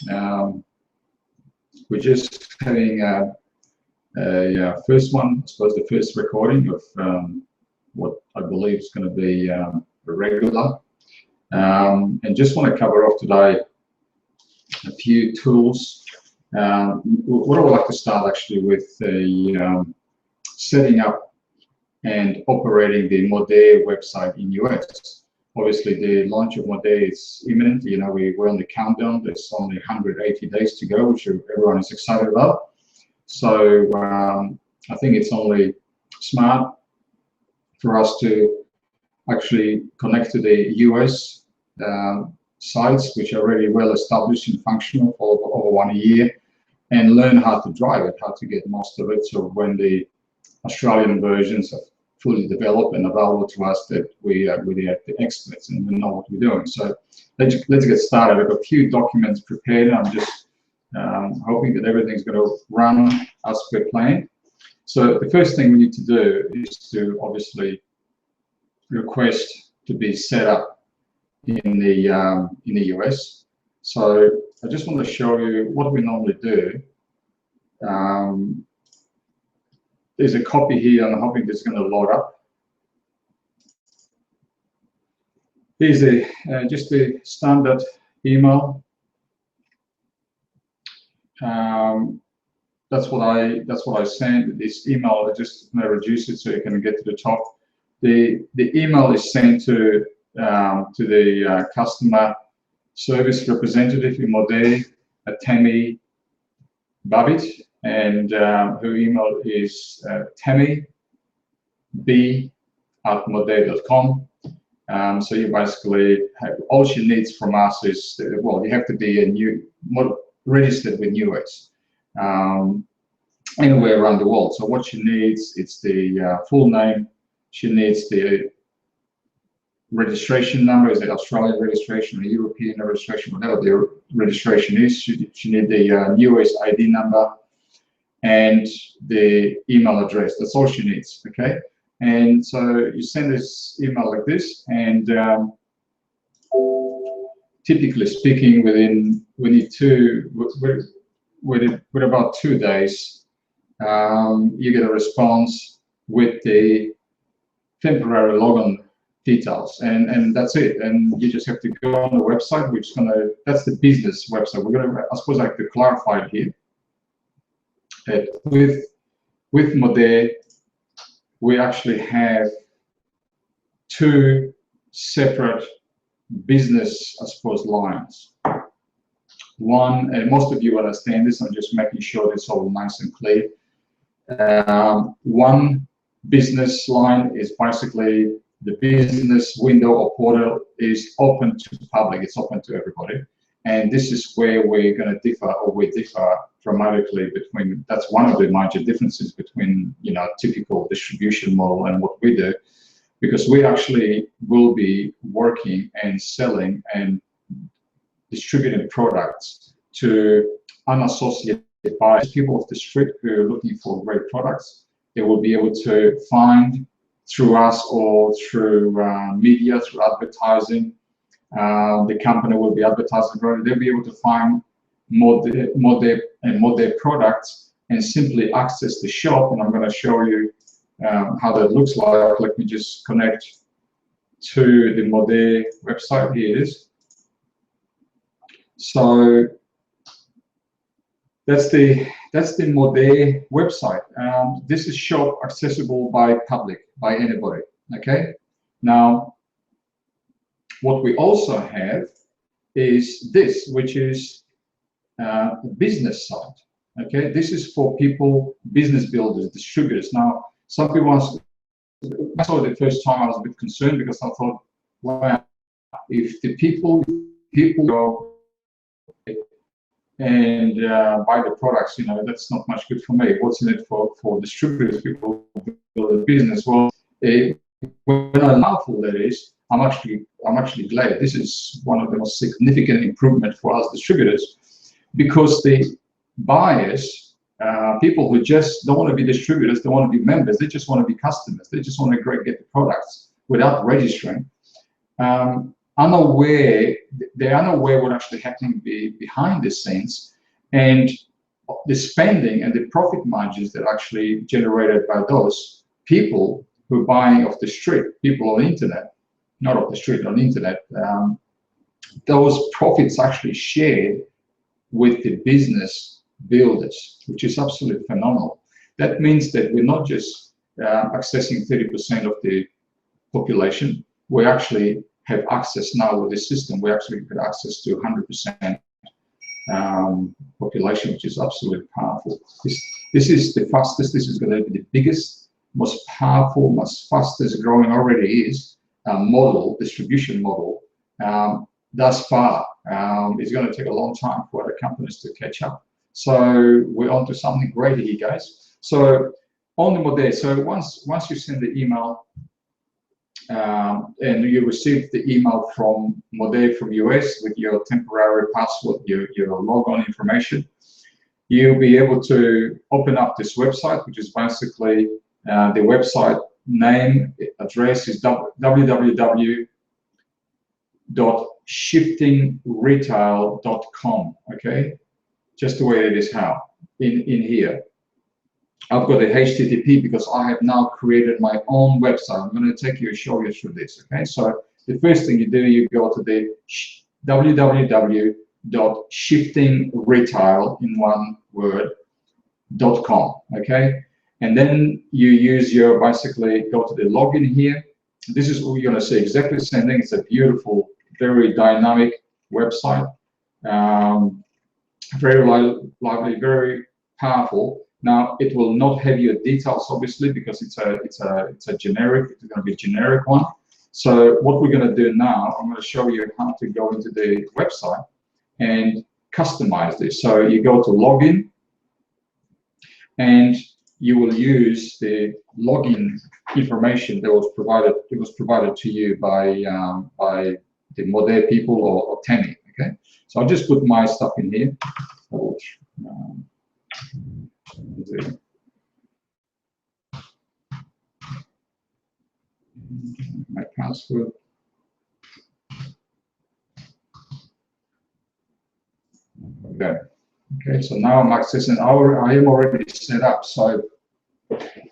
We're just having a first one, I suppose the first recording of what I believe is going to be a regular. And just want to cover off today a few tools. What I would like to start actually with setting up and operating the Modere website in US. Obviously, the launch of Modere is imminent. You know, we're on the countdown. There's only 180 days to go, which everyone is excited about. So I think it's only smart for us to actually connect to the US sites, which are already well established and functional for over 1 year, and learn how to drive it, how to get most of it. So when the Australian versions are fully developed and available to us, that we are really the experts and we know what we're doing. So let's get started. I've got a few documents prepared. I'm just hoping that everything's going to run as per plan. So the first thing we need to do is to obviously request to be set up in the US. So I just want to show you what we normally do. There's a copy here, and I'm hoping it's going to load up. Here's just the standard email. That's what I sent. This email, I just going to reduce it so you can get to the top. The email is sent to the customer service representative in Modere, Tammy Babbitt, and her email is tammyb@modere.com. So you basically have, all she needs from us is, well, you have to be registered with US anywhere around the world. So what she needs, it's the full name. She needs the registration number, is it Australian registration or European registration, whatever the registration is. She needs the US ID number and the email address. That's all she needs, okay? And so you send this email like this, and typically speaking, within about 2 days, you get a response with the temporary login details, and that's it. And you just have to go on the website, which is that's the business website. I suppose I have to clarify it here. With Modere, we actually have 2 separate business, I suppose, lines. One, and most of you understand this, I'm just making sure it's all nice and clear. One business line is basically the business window or portal is open to the public, it's open to everybody. And this is where we're going to differ, or we differ dramatically between, that's one of the major differences between, you know, typical distribution model and what we do, because we actually will be working and selling and distributing products to unassociated buyers, people off the street who are looking for great products. They will be able to find through us or through media, through advertising. The company will be advertising. They'll be able to find Modere products and simply access the shop. And I'm going to show you how that looks like. Let me just connect to the Modere website. Here it is. So that's the Modere website. This is shop accessible by public, by anybody. Okay. Now, what we also have is this, which is the business side. Okay, this is for people, business builders, distributors. Now, some people ask, I saw it the first time, I was a bit concerned because I thought, wow, if the people go and buy the products, you know, that's not much good for me. What's in it for distributors, people build a business? Well, when I laugh all that is, I'm actually glad. This is one of the most significant improvement for us distributors, because the buyers, people who just don't want to be distributors, don't want to be members, they just want to be customers. They just want to get the products without registering. unaware, they're unaware what actually happening behind the scenes, and the spending and the profit margins that are actually generated by those people who are buying off the street, people on the internet, not off the street, on the internet. Those profits actually shared with the business builders, which is absolutely phenomenal. That means that we're not just accessing 30% of the population, we actually have access now with the system. We actually get access to 100% population, which is absolutely powerful. This is the fastest, this is going to be the biggest, most powerful, most fastest growing already is model, distribution model. Thus far, it's going to take a long time for other companies to catch up. So we're on to something great here, guys. So on the Modere, so once you send the email and you receive the email from Modere from US with your temporary password, your logon information, you'll be able to open up this website, which is basically the website name, address is www.shiftingretail.com. okay, just the way it is how in here. I've got a HTTP because I have now created my own website. I'm going to show you through this. Okay, so the first thing you do, you go to the www.shiftingretail in one word.com. Okay, and then you use your basically go to the login here. This is what you're going to see, exactly the same thing. It's a beautiful, very dynamic website, very lively, very powerful. Now it will not have your details, obviously, because it's a generic. It's going to be a generic one. So what we're going to do now, I'm going to show you how to go into the website and customize this. So you go to login, and you will use the login information that was provided. It was provided to you by the Modere people or Temi. Okay. So I'll just put my stuff in here. My password. Okay. Okay. So now I'm accessing. I am already set up. So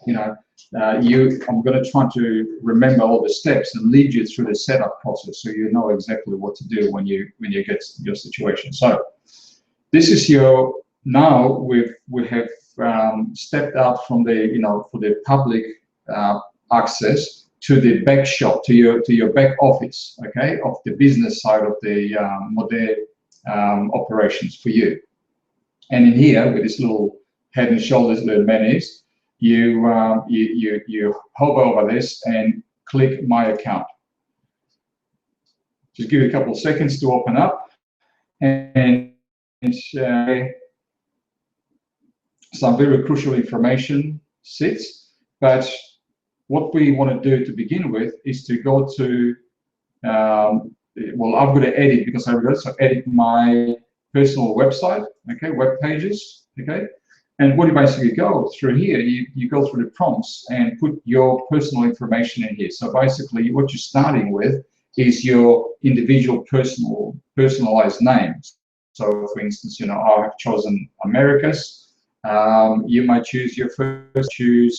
you know, I'm going to try to remember all the steps and lead you through the setup process, so you know exactly what to do when you get your situation. So this is your. Now we have stepped out from the for the public access to the back shop, to your back office, okay, of the business side of the Modere operations for you. And in here with this little head and shoulders little menus, you hover over this and click my account. Just give it a couple of seconds to open up, and some very crucial information sits. But what we want to do to begin with is to go to, well, I've got to edit because I've got to edit my personal website, okay, web pages, okay. And what you basically go through here, you go through the prompts and put your personal information in here. So basically what you're starting with is your individual personalized names. So for instance, I have chosen Americas. You might choose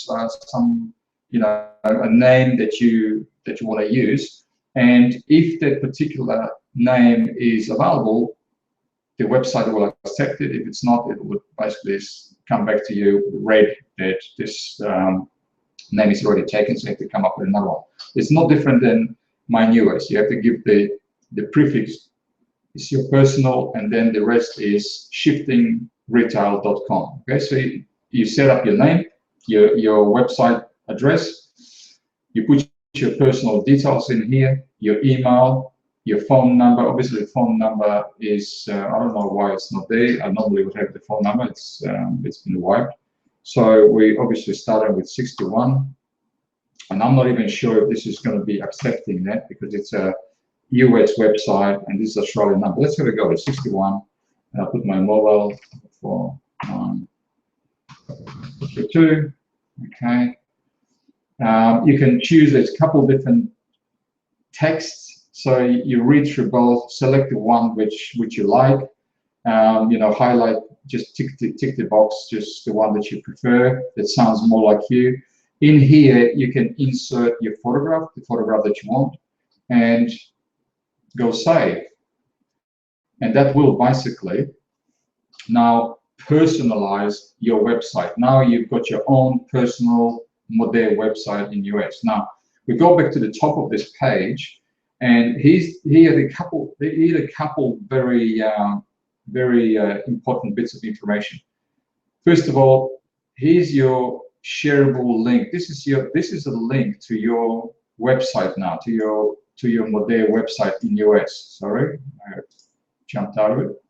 some, a name that you want to use. And if that particular name is available, the website will accept it. If it's not, it would basically come back to you red that this name is already taken, so you have to come up with another one. It's not different than my newest. You have to give the prefix is your personal, and then the rest is shiftingretail.com. Okay, so you set up your name, your website address, you put your personal details in here, your email, your phone number. Obviously, the phone number is I don't know why it's not there. I normally would have the phone number. It's been wiped. So we obviously started with 61, and I'm not even sure if this is going to be accepting that because it's a US website and this is Australian number. Let's go to 61, and I'll put my mobile for 2. Okay. You can choose. There's a couple of different texts So you read through both, select the one which you like, you know, highlight, just tick the box, just the one that you prefer, that sounds more like you. In here, you can insert your photograph, the photograph that you want, and go save. And that will basically now personalize your website. Now you've got your own personal Modere website in US. Now, we go back to the top of this page, and he had a couple very important bits of information. First of all, here's your shareable link. This is a link to your website now, to your Modere website in US. Sorry, I jumped out of it.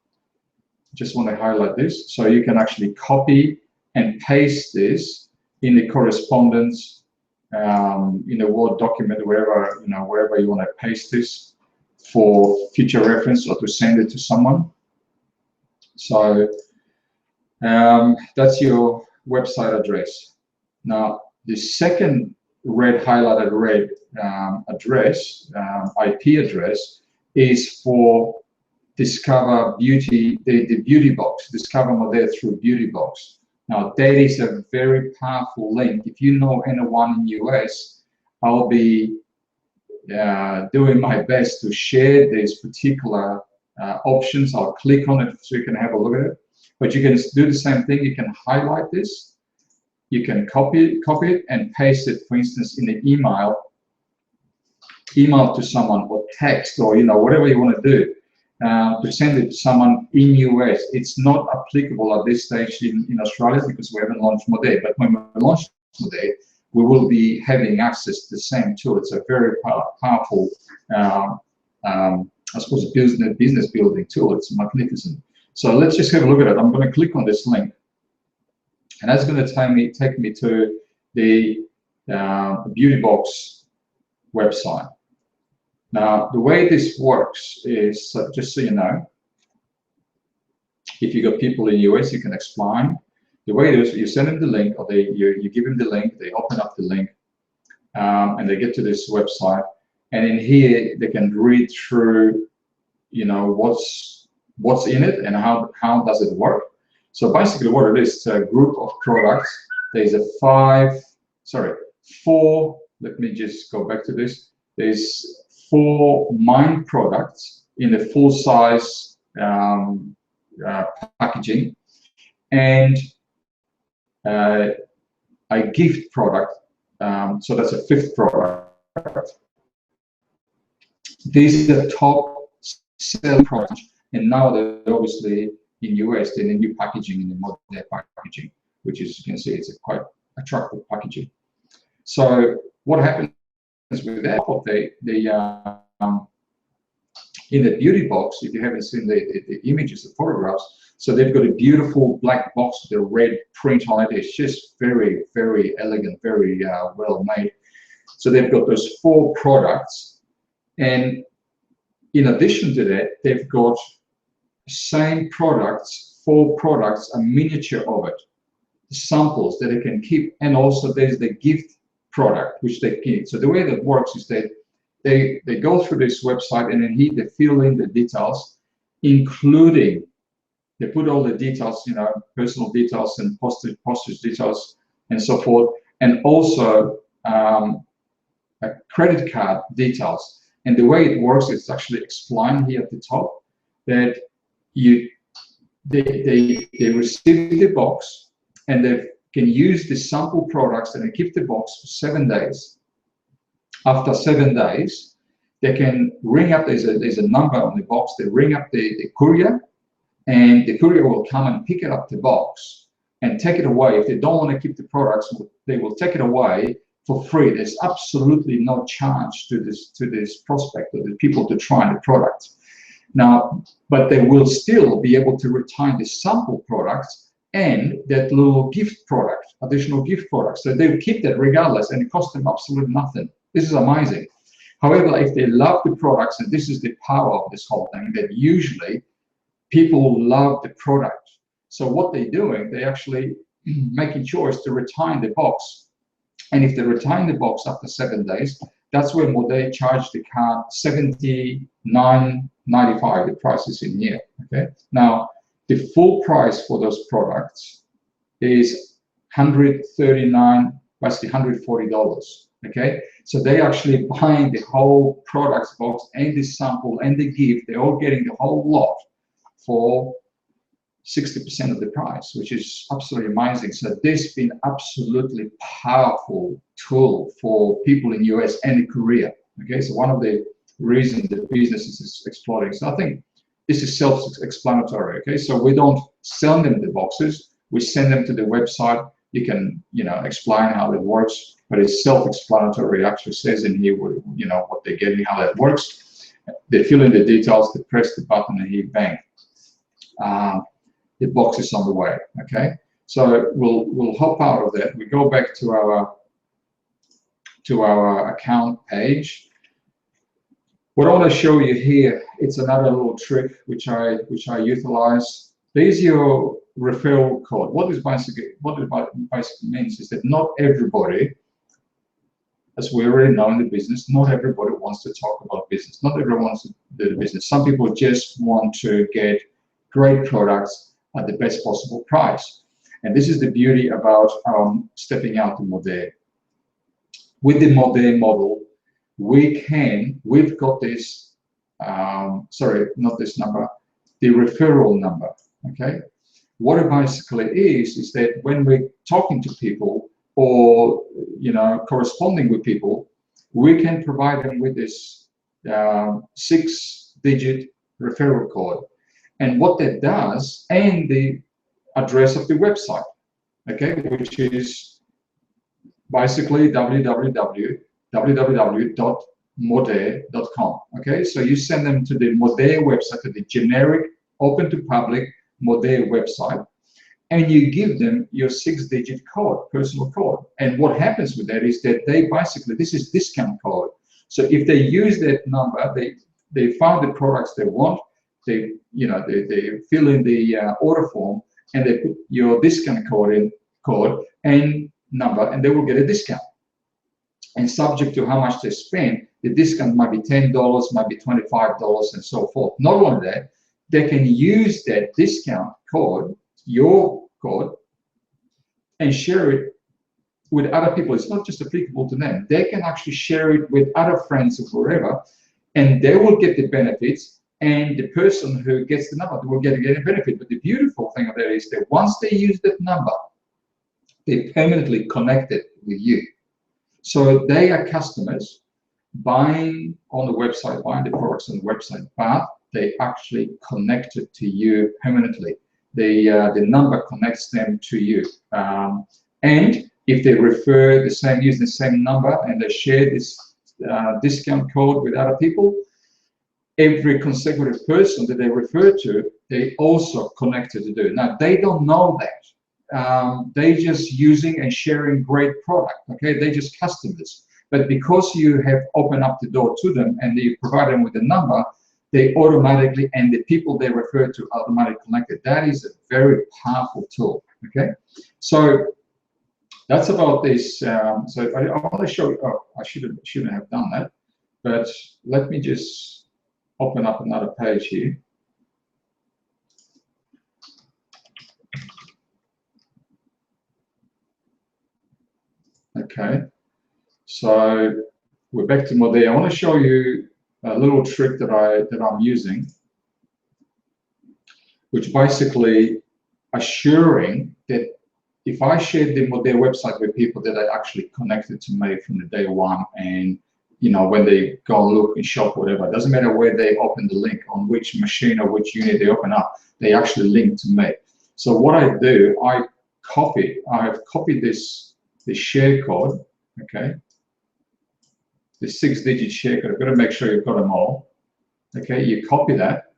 Just want to highlight this, so you can actually copy and paste this in the correspondence, in a Word document, wherever you want to paste this for future reference or to send it to someone. So that's your website address. Now, the second highlighted red address, IP address, is for Discover Beauty, the Beauty Box, Discover Modere through Beauty Box. Now, that is a very powerful link. If you know anyone in US, I'll be doing my best to share these particular options. I'll click on it so you can have a look at it. But you can do the same thing. You can highlight this. You can copy it and paste it, for instance, in an email to someone, or text, or whatever you want to do. To send it to someone in US. It's not applicable at this stage in Australia because we haven't launched Modere, but when we launch Modere, we will be having access to the same tool. It's a very powerful, I suppose, business building tool. It's magnificent. So let's just have a look at it. I'm going to click on this link, and that's going to take me to the Beauty Box website. Now, the way this works is, just so you know, if you got people in the US, you can explain. The way it is, you send them the link, or you give them the link, they open up the link, and they get to this website. And in here, they can read through, what's in it and how does it work. So basically what it is, it's a group of products. There's four, let me just go back to this. There's 4 main products in the full-size packaging, and a gift product, so that's a 5th product. These are the top selling products, and now they're obviously in US, they're in the new packaging, in the Modere packaging, which is, you can see, it's a quite attractive packaging. So what happens with that, in the Beauty Box, if you haven't seen the images, the photographs, so they've got a beautiful black box with a red print on it. It's just very, very elegant, very well made. So they've got those 4 products, and in addition to that, they've got same products, 4 products, a miniature of it, samples that they can keep, and also there's the gift product which they keep. So the way that works is that they go through this website, and then they fill in the details, including, they put all the details, personal details and postage details and so forth, and also credit card details. And the way it works is actually explained here at the top, that they receive the box, and they can use the sample products, and they keep the box for 7 days. After 7 days, they can ring up, there's a number on the box, they ring up the courier, and the courier will come and pick it up the box and take it away. If they don't want to keep the products, they will take it away for free. There's absolutely no charge to this prospect or the people to try the product. Now, but they will still be able to retain the sample products and that little gift product, additional gift product. So they keep that regardless, and it costs them absolutely nothing. This is amazing. However, if they love the products, and this is the power of this whole thing, that usually people love the product. So what they're doing, they actually making sure is to retain the box. And if they retain the box after 7 days, That's where Modere charged the card $79.95. The price is in here. Okay. Now the full price for those products is $139, basically $140. Okay, so they actually buying the whole products box and the sample and the gift. They're all getting the whole lot for 60% of the price, which is absolutely amazing. So this has been absolutely powerful tool for people in US and in Korea. Okay, so one of the reasons the business is exploding. So I think this is self-explanatory. Okay, so we don't sell them the boxes, we send them to the website. You can, explain how it works, but it's self-explanatory. It actually says in here, what they're getting, how that works. They fill in the details, they press the button, and here, bang. The box is on the way. Okay, so we'll hop out of that. We go back to our account page. What I want to show you here, it's another little trick which I utilize. There's your referral code. What it basically means is that not everybody, as we already know in the business, not everybody wants to talk about business. Not everyone wants to do the business. Some people just want to get great products at the best possible price. And this is the beauty about stepping out to Modere. With the Modere model, we've got this, sorry, not this number, the referral number. Okay, what it basically is that when we're talking to people or corresponding with people, we can provide them with this 6-digit referral code, and what that does, and the address of the website, okay, which is basically www.modere.com. Okay, so you send them to the Modere website, to the generic, open to public Modere website, and you give them your 6-digit code, personal code. And what happens with that is that they basically, this is discount code. So if they use that number, they found the products they want, they fill in the order form, and they put your discount code and number, and they will get a discount. And subject to how much they spend, the discount might be $10, might be $25, and so forth. Not only that, they can use that discount code, your code, and share it with other people. It's not just applicable to them. They can actually share it with other friends or wherever, and they will get the benefits, and the person who gets the number will get a benefit. But the beautiful thing of that is that once they use that number, they're permanently connected with you. So they are customers buying on the website, buying the products on the website, but they actually connected to you permanently. The number connects them to you. And if they refer use the same number, and they share this discount code with other people, every consecutive person that they refer to, they also connected to do. Now, they don't know that. They just using and sharing great product. Okay, they just customers. But because you have opened up the door to them and you provide them with a number, they automatically, and the people they refer to, automatically connected. That is a very powerful tool. Okay, so that's about this. So I want to show you. Oh, I shouldn't have done that. But let me just open up another page here. Okay, so we're back to Modere. I want to show you a little trick that I'm using, which basically assuring that if I shared the Modere website with people that are actually connected to me from the day one, and when they go and look and shop, whatever, it doesn't matter where they open the link, on which machine or which unit they open up, they actually link to me. So what I do, I have copied this share code, okay, the 6-digit share code. I've got to make sure you've got them all. Okay, you copy that,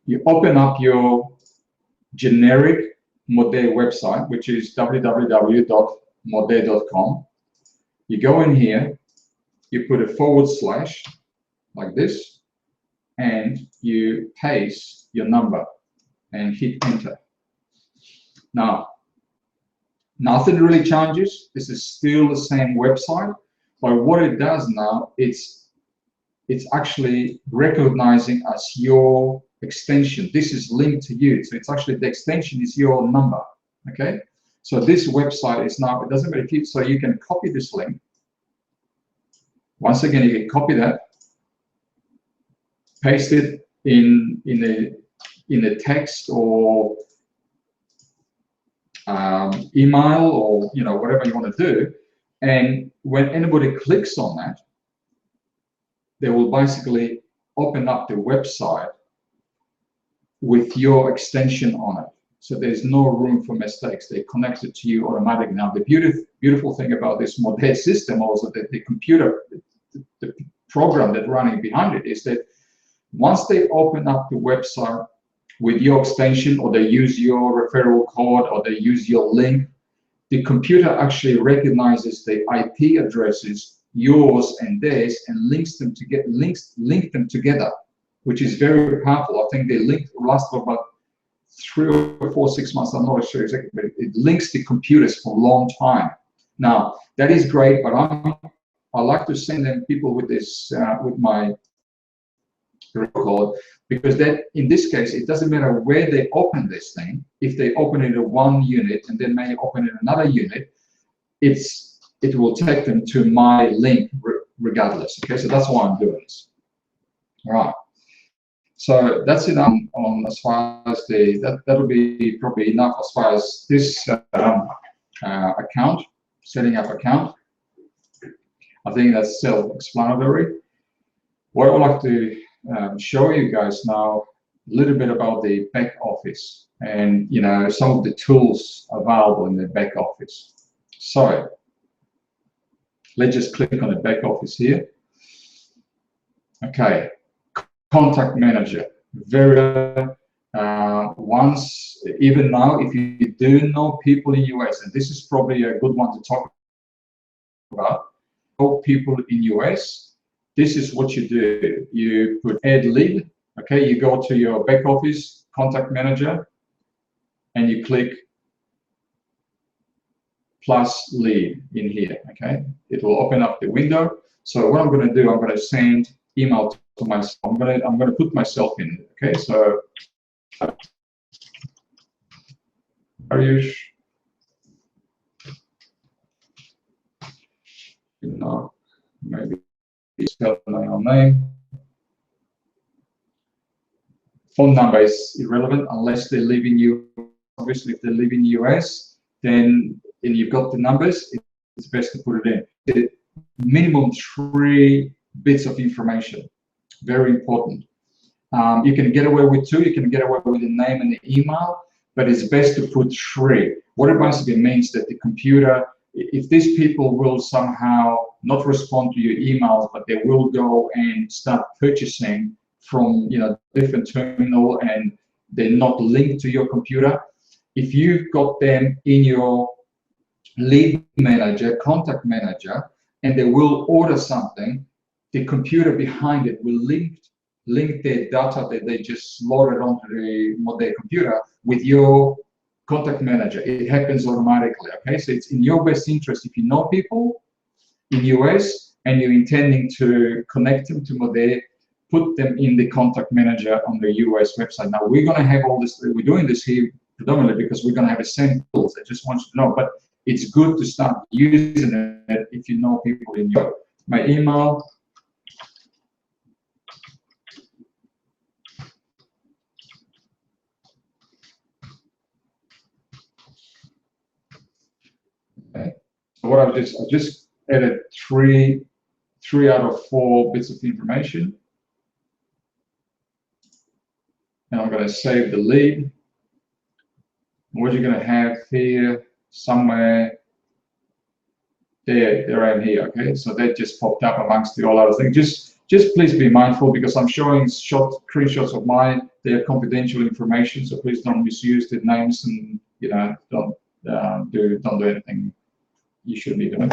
you open up your generic Modere website, which is www.modere.com. You go in here, you put a / like this, and you paste your number and hit enter. Now, nothing really changes. This is still the same website, But what it does now, it's actually recognizing as your extension. This is linked to you. So it's actually, the extension is your number, okay? So this website is now, it doesn't matter if you, so you can copy this link. Once again, you can copy that, paste it in a text or email, or whatever you want to do. And when anybody clicks on that, they will basically open up the website with your extension on it. So there's no room for mistakes. They connect it to you automatically. Now, the beautiful thing about this Modere system, also that the computer, the program that's running behind it, is that once they open up the website with your extension, or they use your referral code, or they use your link, the computer actually recognizes the IP addresses, yours and theirs, and links them to link them together, which is very powerful. I think they last for about 3 or 4, 6 months. I'm not sure exactly, but it links the computers for a long time. Now that is great, but I like to send them people with this with my code, because that, in this case, it doesn't matter where they open this thing. If they open it in one unit and then may open it in another unit, it will take them to my link regardless. Okay, so that's why I'm doing this. All right. So that's it on as far as that'll be probably enough as far as this account, setting up account. I think that's self-explanatory. What I would like to show you guys now a little bit about the back office and some of the tools available in the back office. So let's just click on the back office here. Okay, contact manager. Very even now, if you do know people in US, and this is probably a good one to talk about, know people in US, this is what you do. You put add lead. Okay, you go to your back office contact manager and you click plus lead in here. Okay, it will open up the window. So what I'm going to do, I'm going to send email to myself. I'm going to put myself in. Okay, so Ariush, maybe spell my own name. Phone number is irrelevant unless they live in you. Obviously, if they live in US, then and you've got the numbers, it's best to put it in. Minimum 3 bits of information. Very important. You can get away with 2. You can get away with the name and the email, but it's best to put 3. What it basically means that the computer, if these people will somehow not respond to your emails, but they will go and start purchasing from different terminal and they're not linked to your computer, if you've got them in your lead manager, contact manager, and they will order something, the computer behind it will link their data that they just loaded onto their computer with your contact manager. It happens automatically. Okay, so it's in your best interest, if you know people in US and you're intending to connect them to Modere, put them in the contact manager on the US website. Now we're going to have all this. We're doing this here predominantly because we're going to have the same tools. I just want you to know, but it's good to start using it if you know people in Europe. My email. Okay. So what I just added three out of 4 bits of information. And I'm going to save the lead. What you're going to have here, somewhere there around here, okay? So that just popped up amongst the all other things. Just please be mindful, because I'm showing screenshots of mine. They're confidential information, so please don't misuse the names and don't do anything you shouldn't be doing.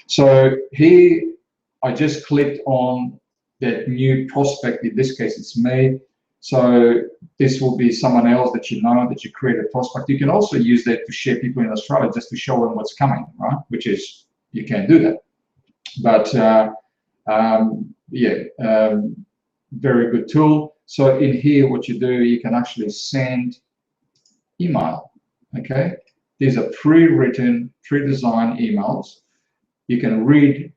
So here, I just clicked on that new prospect. In this case, it's me. So this will be someone else that that you create a prospect. You can also use that to share people in Australia just to show them what's coming, right? Which is, you can do that. But yeah, very good tool. So in here, what you do, you can actually send email. Okay, these are pre-written, pre-designed emails. You can read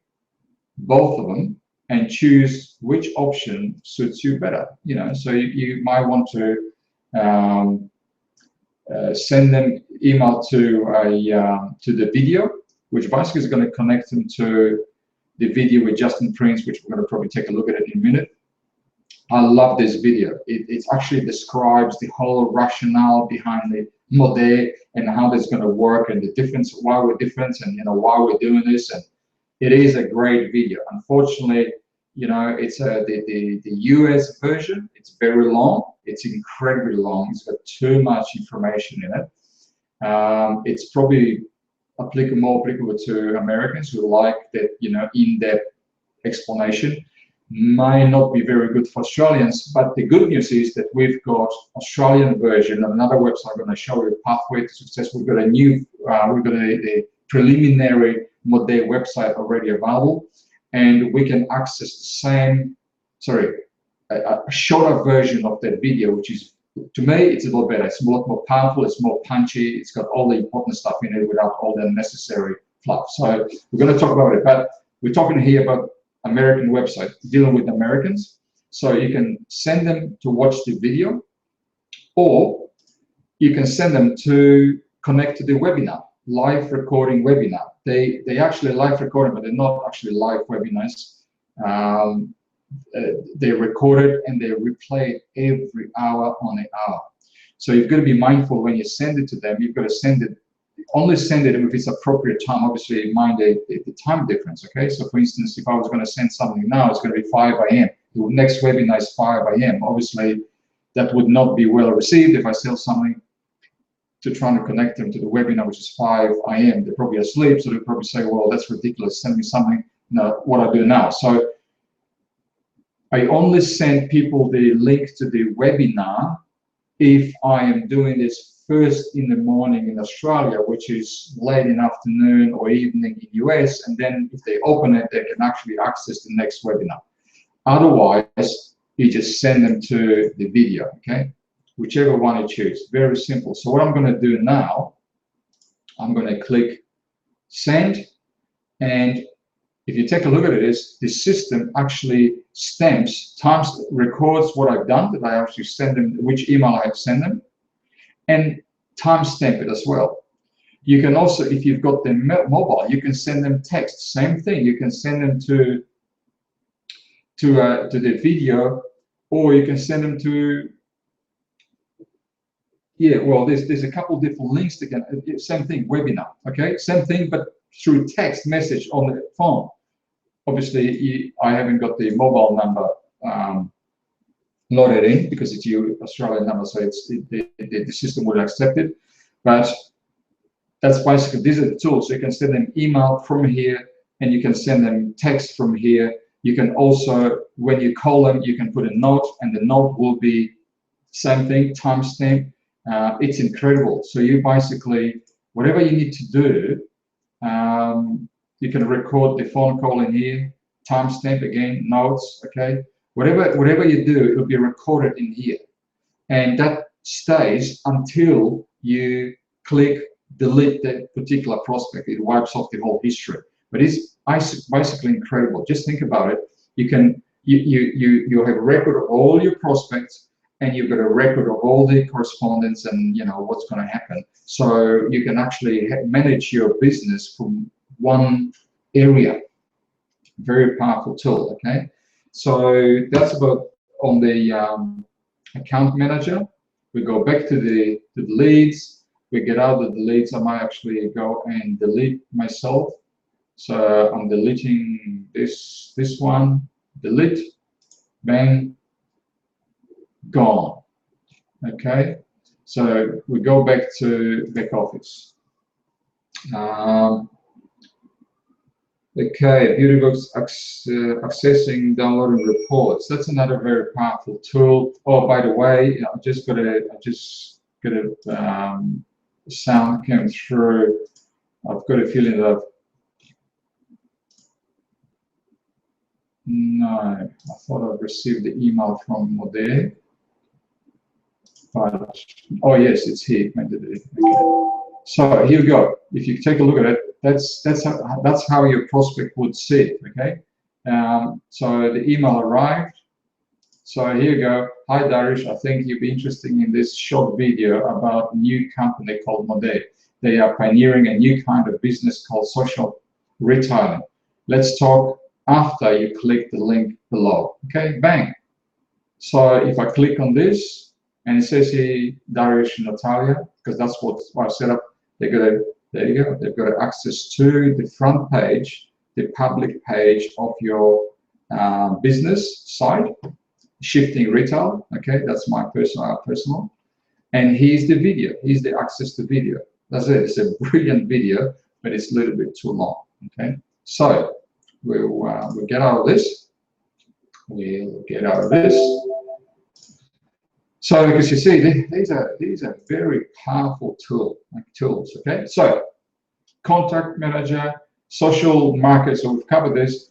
both of them and choose which option suits you better. You know, so you might want to send them email to to the video, which basically is going to connect them to the video with Justin Prince, which we're going to probably take a look at it in a minute. I love this video. It actually describes the whole rationale behind the Modere and how this is going to work and the difference, why we're different, and why we're doing this. And it is a great video. Unfortunately, it's the US version. It's very long. It's incredibly long. It's got too much information in it. It's probably more applicable to Americans who like that, in-depth explanation. Might not be very good for Australians, but the good news is that we've got Australian version of another website. I'm going to show you Pathway to Success. We've got a new, we've got a preliminary Modere website already available, and we can access the same, a shorter version of that video, which is, to me, it's a little better. It's a lot more powerful, it's more punchy, it's got all the important stuff in it without all the unnecessary fluff. So we're going to talk about it, but we're talking here about American website, dealing with Americans. So you can send them to watch the video, or you can send them to connect to the webinar, live recording webinar. They actually live recording, but they're not actually live webinars. They record it and they replay it every hour on the hour. So you've got to be mindful when you send it to them. You've got to send it, only send it if it's appropriate time. Obviously, mind the time difference. Okay, so for instance, if I was going to send something now, it's going to be 5 a.m. The next webinar is 5 a.m. Obviously, that would not be well received if I sell something to try to connect them to the webinar, which is 5 a.m. They're probably asleep, so they'll probably say, well, that's ridiculous. Send me something. No, what I do now. So I only send people the link to the webinar if I am doing this first in the morning in Australia, which is late in afternoon or evening in US, and then if they open it, they can actually access the next webinar. Otherwise, you just send them to the video, okay? Whichever one you choose, very simple. So what I'm gonna do now, I'm gonna click send, and if you take a look at it, the system actually stamps, records what I've done, that I actually send them, which email I have sent them, and timestamp it as well. You can also, if you've got them mobile, you can send them text. Same thing. You can send them to the video, or you can send them to. Yeah, well, there's a couple different links that can. Same thing, webinar. Okay, same thing, but through text message on the phone. Obviously, I haven't got the mobile number loaded in because it's your Australian number, so the system would accept it. But that's basically, these are the tools. So you can send them email from here, and you can send them text from here. You can also, when you call them, you can put a note, and the note will be same thing, timestamp. It's incredible. So you basically, whatever you need to do, you can record the phone call in here, timestamp again, notes, okay? Whatever you do, it'll be recorded in here. And that stays until you click delete that particular prospect. It wipes off the whole history. But it's basically incredible. Just think about it. You have a record of all your prospects, and you've got a record of all the correspondence and what's going to happen. So you can actually manage your business from one area. Very powerful tool. Okay, so that's about on the account manager. We go back to the leads. We get out of the leads. I might actually go and delete myself. So I'm deleting this one. Delete. Bang. Gone. Okay. So we go back to back office. Okay, Beautybox accessing, downloading reports. That's another very powerful tool. Oh, by the way, I just got a sound came through. I've got a feeling that No, I thought I'd received the email from Modere. But, oh yes, it's here. Okay. So here we go. If you take a look at it, that's how your prospect would see it. Okay. So the email arrived. So here you go. Hi Darish, I think you'll be interested in this short video about a new company called Modere. They are pioneering a new kind of business called social retailing. Let's talk after you click the link below. Okay, bang. So if I click on this, and it says here Darish and Natalia, because that's what I set up. They got a, there you go. They've got access to the front page, the public page of your business site. Shifting retail, okay, that's my personal, and here's the video. Here's the access to video. That's it. It's a brilliant video, but it's a little bit too long. Okay, so we'll get out of this. We'll get out of this. So as you see, these are very powerful tools. Okay, so contact manager, social market. So we've covered this.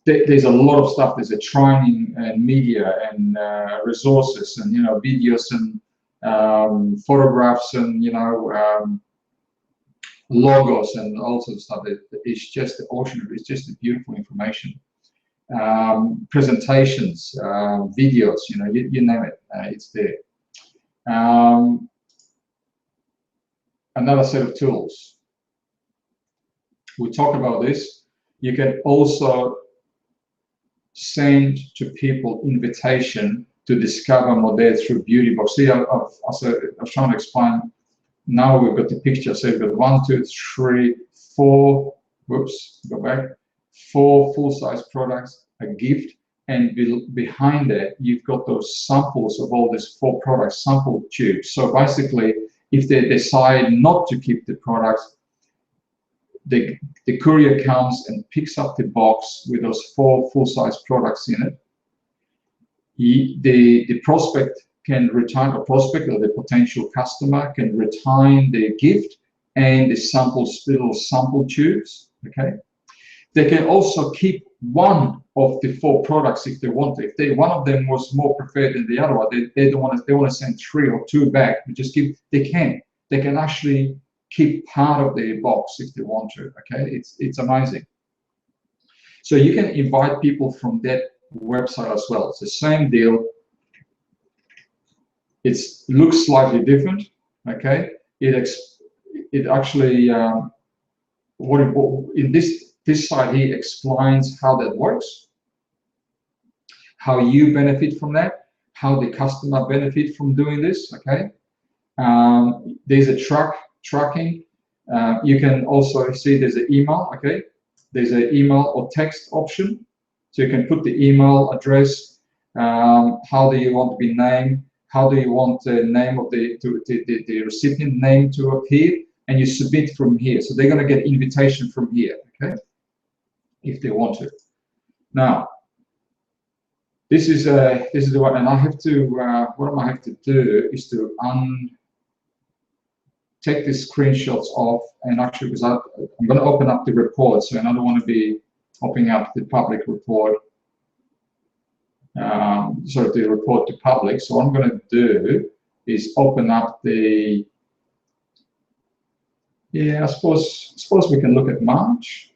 There's a lot of stuff. There's a training and media and resources and videos and photographs and logos and all sorts of stuff. It's just the ocean. It's just beautiful information. Presentations, videos. You name it. It's there. Another set of tools. We talk about this. You can also send to people invitation to discover Modere through Beauty Box. See, I was trying to explain. Now we've got the picture. So we've got 1, 2, 3, 4. Whoops, go back. 4 full-size products, a gift, and behind that you've got those samples of all these 4 products, sample tubes. So basically, if they decide not to keep the products, the courier comes and picks up the box with those 4 full-size products in it. The prospect can return, a prospect or the potential customer can retain the gift and the little sample tubes. Okay, they can also keep one of the 4 products if they want to. If one of them was more preferred than the other one, they don't want to send 3 or 2 back. They can actually keep part of the box if they want to. Okay, it's amazing. So you can invite people from that website as well. It's the same deal. It looks slightly different. Okay, it actually in this side here explains how that works, how you benefit from that, how the customer benefit from doing this. Okay, there's a tracking. You can also see there's an email. Okay, there's an email or text option, so you can put the email address. How do you want to be named? How do you want the name of the recipient name to appear? And you submit from here. So they're going to get invitation from here. Okay, if they want to. Now, this is the one, and I have to. What I have to do is to take the screenshots off, and actually, because I'm going to open up the report, so I don't want to be opening up the public report. So the report to public. So what I'm going to do is open up the. Yeah, I suppose we can look at March.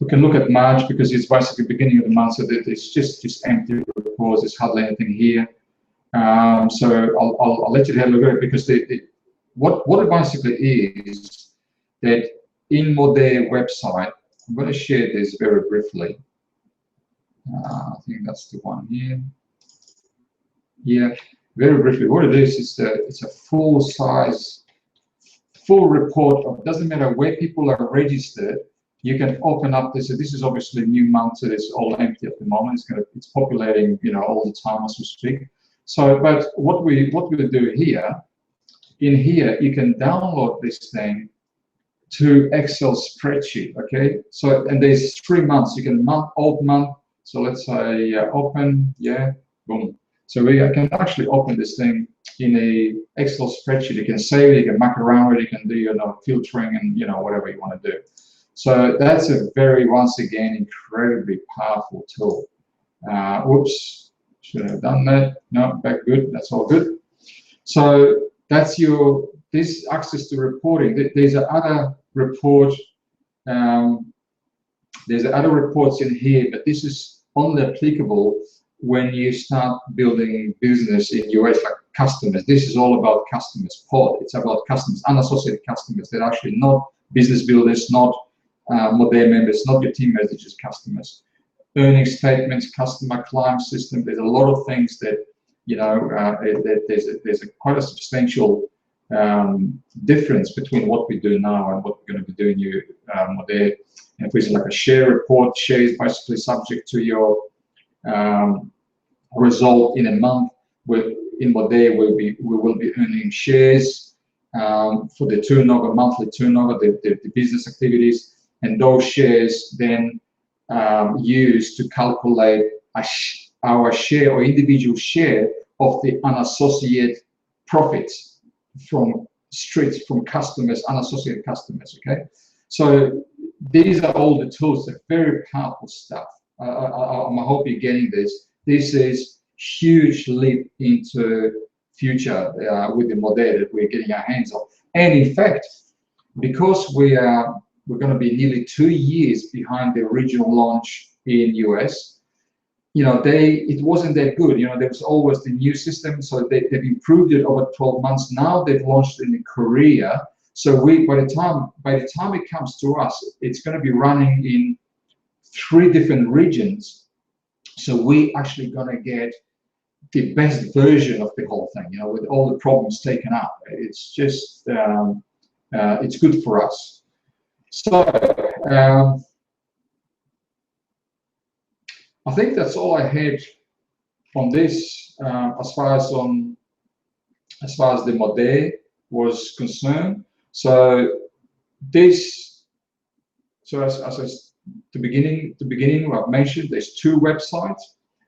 We can look at March because it's basically beginning of the month, so that it's just empty reports. There's hardly anything here. So I'll let you have a look at it, because what it basically is that in Modere website, I'm going to share this very briefly. I think that's the one here. Yeah, very briefly. What it is it's a full report of, doesn't matter where people are registered. You can open up this. So this is obviously a new month, so it's all empty at the moment. It's populating, all the time as we speak. So, but what we do here, in here, you can download this thing to Excel spreadsheet. Okay. So, and there's 3 months. You can old month. So let's say open. Yeah. Boom. So we can actually open this thing in a Excel spreadsheet. You can save it. You can muck around with it. You can do filtering and whatever you want to do. So that's a very, once again, incredibly powerful tool. Whoops, should have done that. No, back good. That's all good. So that's this access to reporting. There's other report. There's other reports in here, but this is only applicable when you start building business in US, like customers. This is all about customers. Pod. It's about customers, unassociated customers. They're actually not business builders, not Modere members, not your team members, just customers. Earning statements, customer claim system. There's a lot of things that, you know, there's quite a substantial difference between what we do now and what we're going to be doing in Modere. And if we say like a share report, share is basically subject to your result in a month. In Modere, we will be earning shares for the turnover, monthly turnover, the business activities, and those shares then used to calculate our share or individual share of the unassociated profits from customers, unassociated customers. Okay, so these are all the tools. They're very powerful stuff. I hope you're getting this. This is huge leap into future with the Modere that we're getting our hands on. And in fact, because we're going to be nearly 2 years behind the original launch in US, you know, it wasn't that good. You know, there was always the new system, so they've improved it over 12 months. Now they've launched it in Korea. So by the time it comes to us, it's going to be running in 3 different regions. So we actually going to get the best version of the whole thing, you know, with all the problems taken out. It's just, it's good for us. So I think that's all I had on this as far as the Modere was concerned. So as the beginning, I've mentioned there's 2 websites.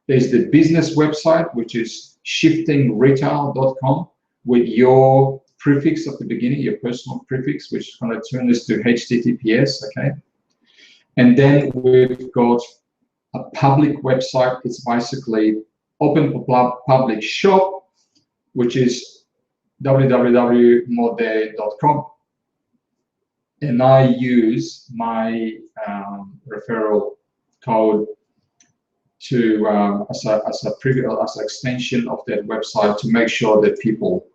There's the business website, which is shiftingretail.com, with your prefix at the beginning, your personal prefix, which is going to turn this to HTTPS. Okay, and then we've got a public website. It's basically open public shop, which is www.modere.com. And I use my referral code to as an extension of that website to make sure that people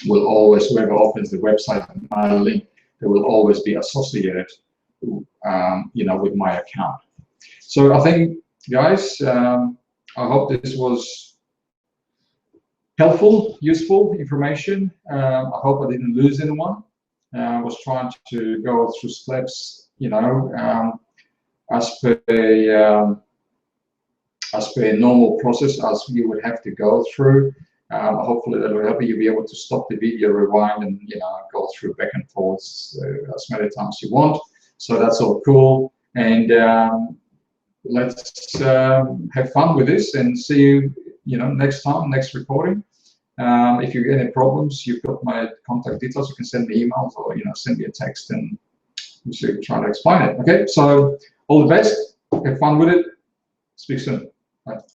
will always, whoever opens the website and my link, they will always be associated, you know, with my account. So I think, guys, I hope this was helpful, useful information. I hope I didn't lose anyone. I was trying to go through steps, you know, as per a normal process as you would have to go through. Hopefully that will help you. You'll be able to stop the video, rewind, and, you know, go through back and forth as many times you want. So that's all cool. And let's have fun with this and see you, you know, next time, next recording. If you get any problems, you've got my contact details. You can send me emails or, you know, send me a text and we'll try to explain it. Okay, so all the best. Have fun with it. Speak soon. Bye.